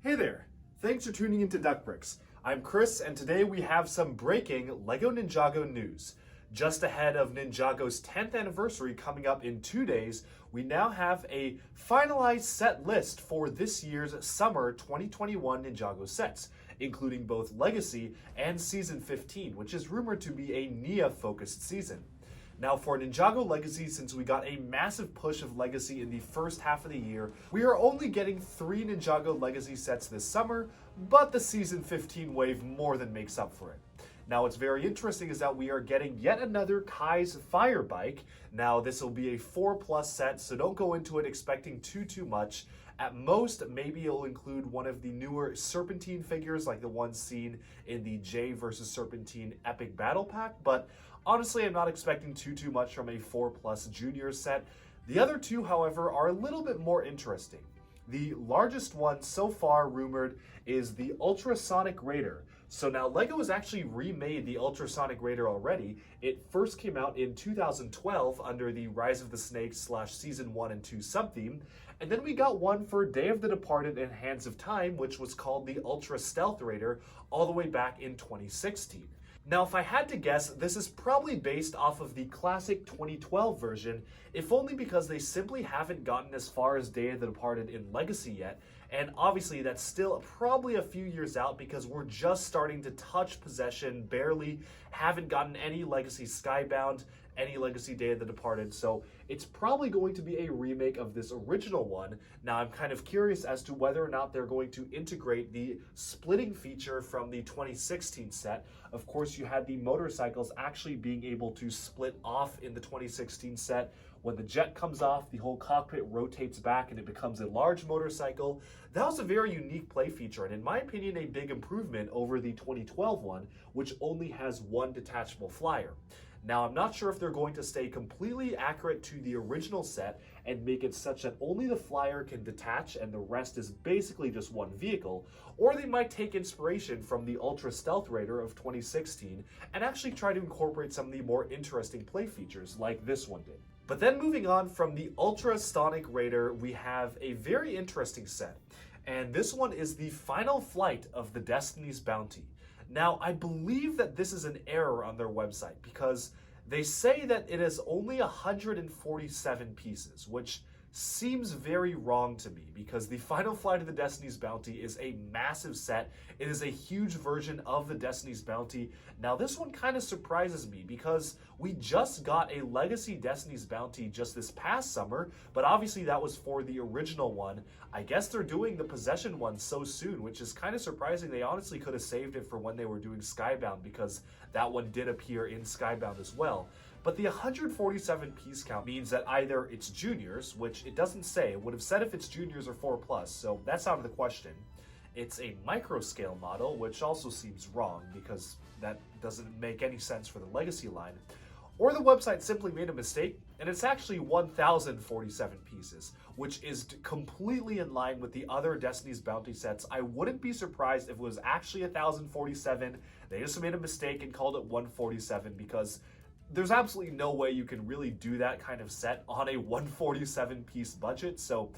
Hey there! Thanks for tuning into DuckBricks. I'm Chris, and today we have some breaking LEGO Ninjago news. Just ahead of Ninjago's 10th anniversary coming up in 2 days, we now have a finalized set list for this year's summer 2021 Ninjago sets, including both Legacy and Season 15, which is rumored to be a Nia-focused season. Now for Ninjago Legacy, since we got a massive push of Legacy in the first half of the year, we are only getting 3 Ninjago Legacy sets this summer, but the Season 15 wave more than makes up for it. Now what's very interesting is that we are getting yet another Kai's Fire Bike. Now this will be a 4+ set, so don't go into it expecting too much. At most, maybe it'll include one of the newer Serpentine figures like the one seen in the Jay vs. Serpentine Epic Battle Pack, but honestly, I'm not expecting too much from a 4+ Junior set. The other two, however, are a little bit more interesting. The largest one so far rumored is the Ultrasonic Raider. So now LEGO has actually remade the Ultrasonic Raider already. It first came out in 2012 under the Rise of the Snakes / Season 1 and 2 subtheme. And then we got one for Day of the Departed and Hands of Time, which was called the Ultra Stealth Raider all the way back in 2016. Now, if I had to guess, this is probably based off of the classic 2012 version, if only because they simply haven't gotten as far as Day of the Departed in Legacy yet, and obviously that's still probably a few years out because we're just starting to touch possession, barely, haven't gotten any Legacy Skybound, any Legacy Day of the Departed, so it's probably going to be a remake of this original one. Now I'm kind of curious as to whether or not they're going to integrate the splitting feature from the 2016 set. Of course, you had the motorcycles actually being able to split off in the 2016 set. When the jet comes off, the whole cockpit rotates back and it becomes a large motorcycle. That was a very unique play feature, and in my opinion, a big improvement over the 2012 one, which only has one detachable flyer. Now, I'm not sure if they're going to stay completely accurate to the original set and make it such that only the flyer can detach and the rest is basically just one vehicle, or they might take inspiration from the Ultra Stealth Raider of 2016 and actually try to incorporate some of the more interesting play features like this one did. But then moving on from the Ultra Sonic Raider, we have a very interesting set, and this one is the final flight of the Destiny's Bounty. Now, I believe that this is an error on their website because they say that it is only 147 pieces, which seems very wrong to me because the Final Flight of the Destiny's Bounty is a massive set. It is a huge version of the Destiny's Bounty. Now, this one kind of surprises me because we just got a Legacy Destiny's Bounty just this past summer, but obviously that was for the original one. I guess they're doing the Possession one so soon, which is kind of surprising. They honestly could have saved it for when they were doing Skybound because that one did appear in Skybound as well. But the 147 piece count means that either it's juniors, which it doesn't say. It would have said if it's juniors or 4+, so that's out of the question. It's a micro scale model, which also seems wrong because that doesn't make any sense for the Legacy line. Or the website simply made a mistake, and it's actually 1,047 pieces, which is completely in line with the other Destiny's Bounty sets. I wouldn't be surprised if it was actually 1,047. They just made a mistake and called it 147 because there's absolutely no way you can really do that kind of set on a 147 piece budget, so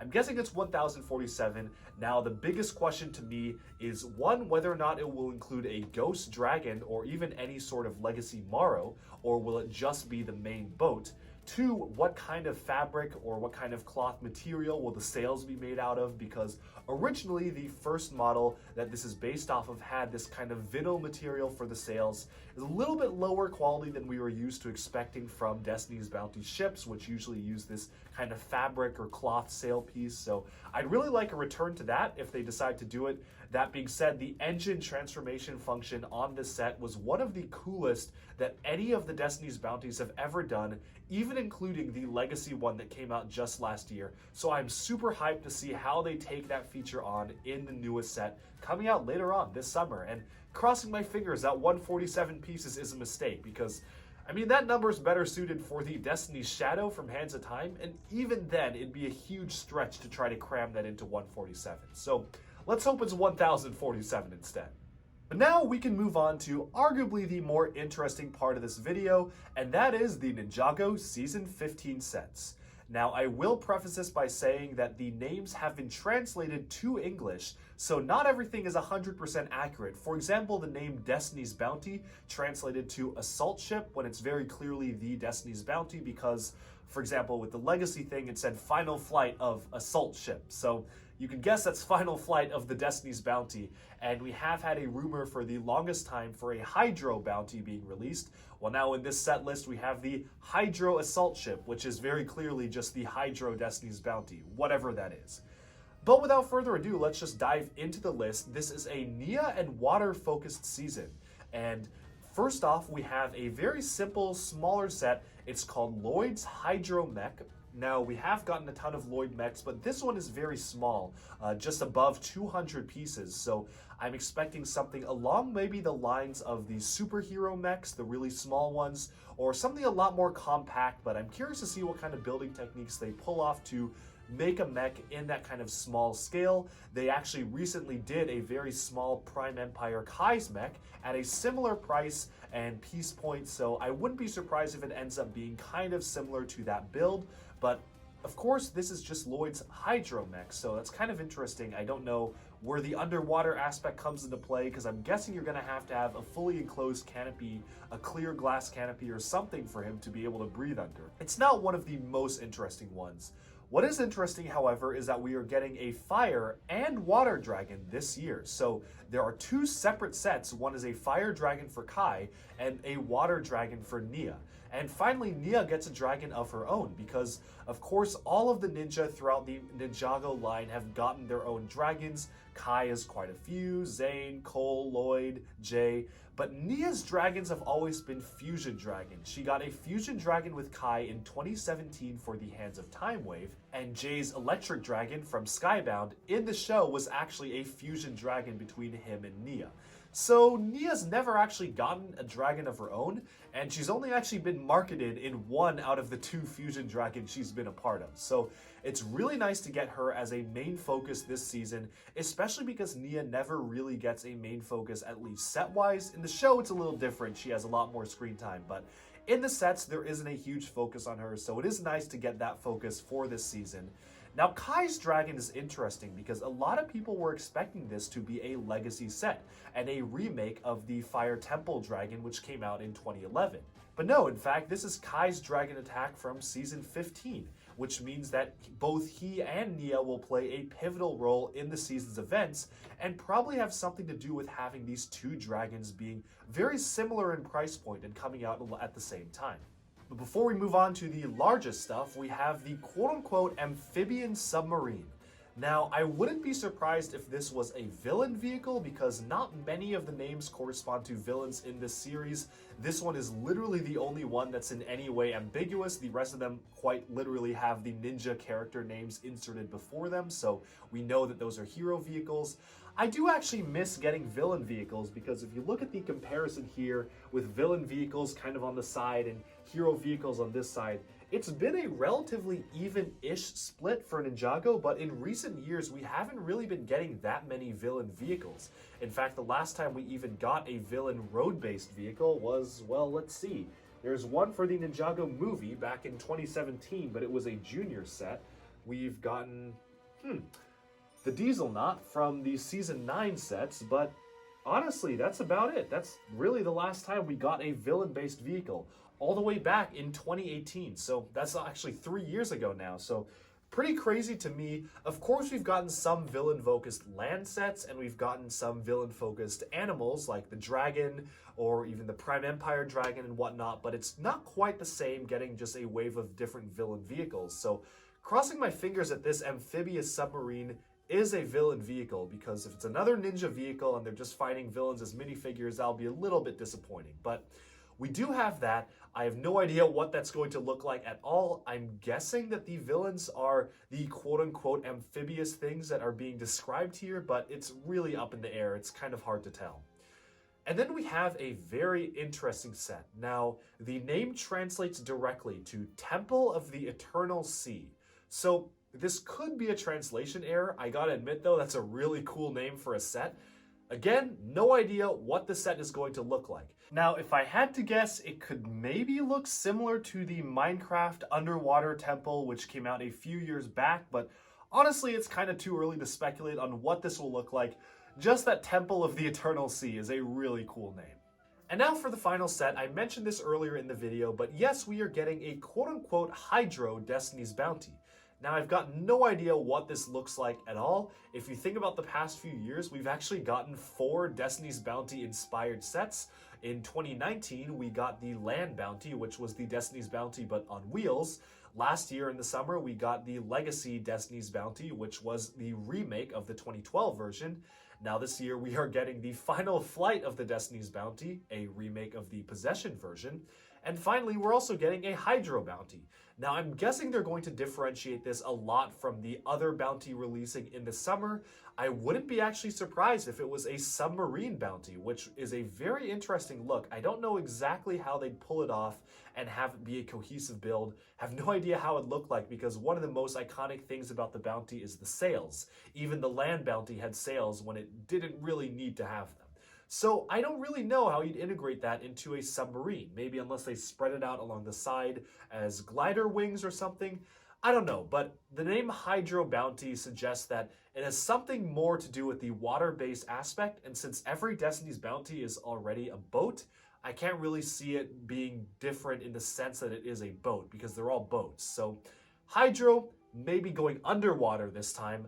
I'm guessing it's 1,047. Now, the biggest question to me is, one, whether or not it will include a Ghost Dragon or even any sort of Legacy Morrow, or will it just be the main boat? Two, what kind of fabric or what kind of cloth material will the sails be made out of? Because originally the first model that this is based off of had this kind of vinyl material for the sails. It's a little bit lower quality than we were used to expecting from Destiny's Bounty ships, which usually use this kind of fabric or cloth sail piece. So I'd really like a return to that if they decide to do it. That being said, the engine transformation function on this set was one of the coolest that any of the Destiny's Bounties have ever done, even including the Legacy one that came out just last year. So I'm super hyped to see how they take that feature on in the newest set coming out later on this summer. And crossing my fingers that 147 pieces is a mistake because, I mean, that number is better suited for the Destiny's Shadow from Hands of Time, and even then, it'd be a huge stretch to try to cram that into 147. So let's hope it's 1,047 instead. But now we can move on to arguably the more interesting part of this video, and that is the Ninjago Season 15 sets. Now, I will preface this by saying that the names have been translated to English, so not everything is 100% accurate. For example, the name Destiny's Bounty translated to Assault Ship when it's very clearly the Destiny's Bounty because, for example, with the Legacy thing, it said Final Flight of Assault Ship. So you can guess that's Final Flight of the Destiny's Bounty, and we have had a rumor for the longest time for a Hydro Bounty being released. Well, now in this set list, we have the Hydro Assault Ship, which is very clearly just the Hydro Destiny's Bounty, whatever that is. But without further ado, let's just dive into the list. This is a Nia and water-focused season, and first off, we have a very simple, smaller set. It's called Lloyd's Hydro Mech. Now, we have gotten a ton of Lloyd mechs, but this one is very small, just above 200 pieces. So I'm expecting something along maybe the lines of the superhero mechs, the really small ones, or something a lot more compact, but I'm curious to see what kind of building techniques they pull off to make a mech in that kind of small scale. They actually recently did a very small Prime Empire Kai's mech at a similar price and piece point, so I wouldn't be surprised if it ends up being kind of similar to that build. But of course, this is just Lloyd's Hydro mech, so that's kind of interesting. I don't know where the underwater aspect comes into play, because I'm guessing you're going to have a fully enclosed canopy, a clear glass canopy or something for him to be able to breathe under. It's not one of the most interesting ones. What is interesting, however, is that we are getting a fire and water dragon this year. So there are two separate sets. One is a fire dragon for Kai and a water dragon for Nia. And finally, Nia gets a dragon of her own because, of course, all of the ninja throughout the Ninjago line have gotten their own dragons. Kai has quite a few, Zane, Cole, Lloyd, Jay. But Nia's dragons have always been fusion dragons. She got a fusion dragon with Kai in 2017 for the Hands of Time Wave, and Jay's electric dragon from Skybound in the show was actually a fusion dragon between him and Nia. So Nia's never actually gotten a dragon of her own, and she's only actually been marketed in one out of the two fusion dragons she's been a part of. So it's really nice to get her as a main focus this season, especially because Nia never really gets a main focus, at least set-wise. In the show, it's a little different. She has a lot more screen time, but in the sets, there isn't a huge focus on her, so it is nice to get that focus for this season. Now, Kai's dragon is interesting because a lot of people were expecting this to be a legacy set and a remake of the Fire Temple dragon, which came out in 2011. But no, in fact, this is Kai's dragon attack from season 15, which means that both he and Nia will play a pivotal role in the season's events and probably have something to do with having these two dragons being very similar in price point and coming out at the same time. But before we move on to the largest stuff, we have the quote-unquote amphibian submarine. Now, I wouldn't be surprised if this was a villain vehicle because not many of the names correspond to villains in this series. This one is literally the only one that's in any way ambiguous. The rest of them quite literally have the ninja character names inserted before them, so we know that those are hero vehicles. I do actually miss getting villain vehicles because if you look at the comparison here with villain vehicles kind of on the side and hero vehicles on this side, it's been a relatively even-ish split for Ninjago, but in recent years, we haven't really been getting that many villain vehicles. In fact, the last time we even got a villain road-based vehicle was, well, let's see. There's one for the Ninjago movie back in 2017, but it was a junior set. We've gotten, the Diesel Knot from the Season 9 sets, but honestly, that's about it. That's really the last time we got a villain-based vehicle, all the way back in 2018. So that's actually 3 years ago now. So pretty crazy to me. Of course, we've gotten some villain-focused land sets, and we've gotten some villain-focused animals like the dragon or even the Prime Empire dragon and whatnot, but it's not quite the same getting just a wave of different villain vehicles. So crossing my fingers that this amphibious submarine is a villain vehicle, because if it's another ninja vehicle and they're just fighting villains as minifigures, that'll be a little bit disappointing. But we do have that. I have no idea what that's going to look like at all. I'm guessing that the villains are the quote-unquote amphibious things that are being described here, but it's really up in the air. It's kind of hard to tell. And then we have a very interesting set. Now, the name translates directly to Temple of the Eternal Sea. So this could be a translation error. I gotta admit though, that's a really cool name for a set. Again, no idea what the set is going to look like. Now, if I had to guess, it could maybe look similar to the Minecraft underwater temple, which came out a few years back, but honestly, it's kind of too early to speculate on what this will look like. Just that Temple of the Eternal Sea is a really cool name. And now for the final set. I mentioned this earlier in the video, but yes, we are getting a quote-unquote Hydro Destiny's Bounty. Now, I've got no idea what this looks like at all. If you think about the past few years, we've actually gotten 4 Destiny's Bounty inspired sets. In 2019, we got the Land Bounty, which was the Destiny's Bounty but on wheels. Last year in the summer, we got the Legacy Destiny's Bounty, which was the remake of the 2012 version. Now this year, we are getting the Final Flight of the Destiny's Bounty, a remake of the Possession version. And finally, we're also getting a Hydro Bounty. Now, I'm guessing they're going to differentiate this a lot from the other bounty releasing in the summer. I wouldn't be actually surprised if it was a submarine bounty, which is a very interesting look. I don't know exactly how they'd pull it off and have it be a cohesive build. Have no idea how it looked like, because one of the most iconic things about the bounty is the sails. Even the land bounty had sails when it didn't really need to have them. So I don't really know how you'd integrate that into a submarine. Maybe unless they spread it out along the side as glider wings or something. I don't know, but the name Hydro Bounty suggests that it has something more to do with the water-based aspect, and since every Destiny's Bounty is already a boat, I can't really see it being different in the sense that it is a boat, because they're all boats. So Hydro, maybe going underwater this time.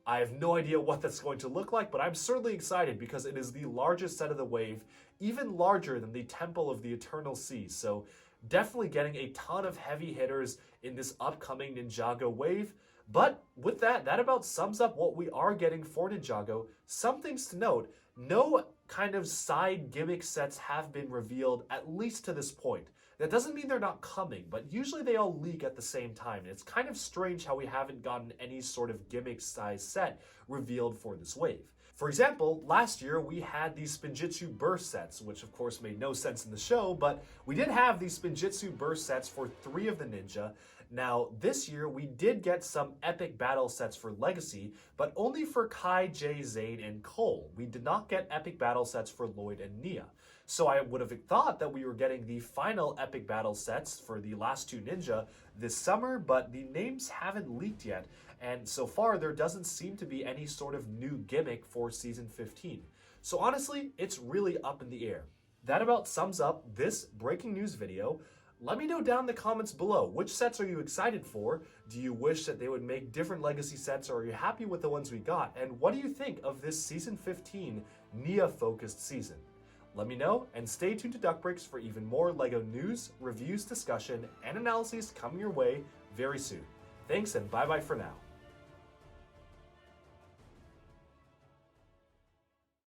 I have no idea what that's going to look like, but I'm certainly excited because it is the largest set of the wave, even larger than the Temple of the Eternal Sea. So definitely getting a ton of heavy hitters in this upcoming Ninjago wave. But with that, that about sums up what we are getting for Ninjago. Some things to note: no kind of side gimmick sets have been revealed, at least to this point. That doesn't mean they're not coming, but usually they all leak at the same time. And it's kind of strange how we haven't gotten any sort of gimmick size set revealed for this wave. For example, last year we had these Spinjitzu burst sets, which of course made no sense in the show, but we did have these Spinjitzu burst sets for 3 of the ninja. Now, this year we did get some epic battle sets for Legacy, but only for Kai, Jay, Zane, and Cole. We did not get epic battle sets for Lloyd and Nia. So I would have thought that we were getting the final epic battle sets for the last 2 ninja this summer, but the names haven't leaked yet, and so far there doesn't seem to be any sort of new gimmick for Season 15. So honestly, it's really up in the air. That about sums up this breaking news video. Let me know down in the comments below, which sets are you excited for? Do you wish that they would make different Legacy sets, or are you happy with the ones we got? And what do you think of this Season 15 Nia-focused season? Let me know, and stay tuned to Duckbricks for even more LEGO news, reviews, discussion, and analyses coming your way very soon. Thanks, and bye-bye for now.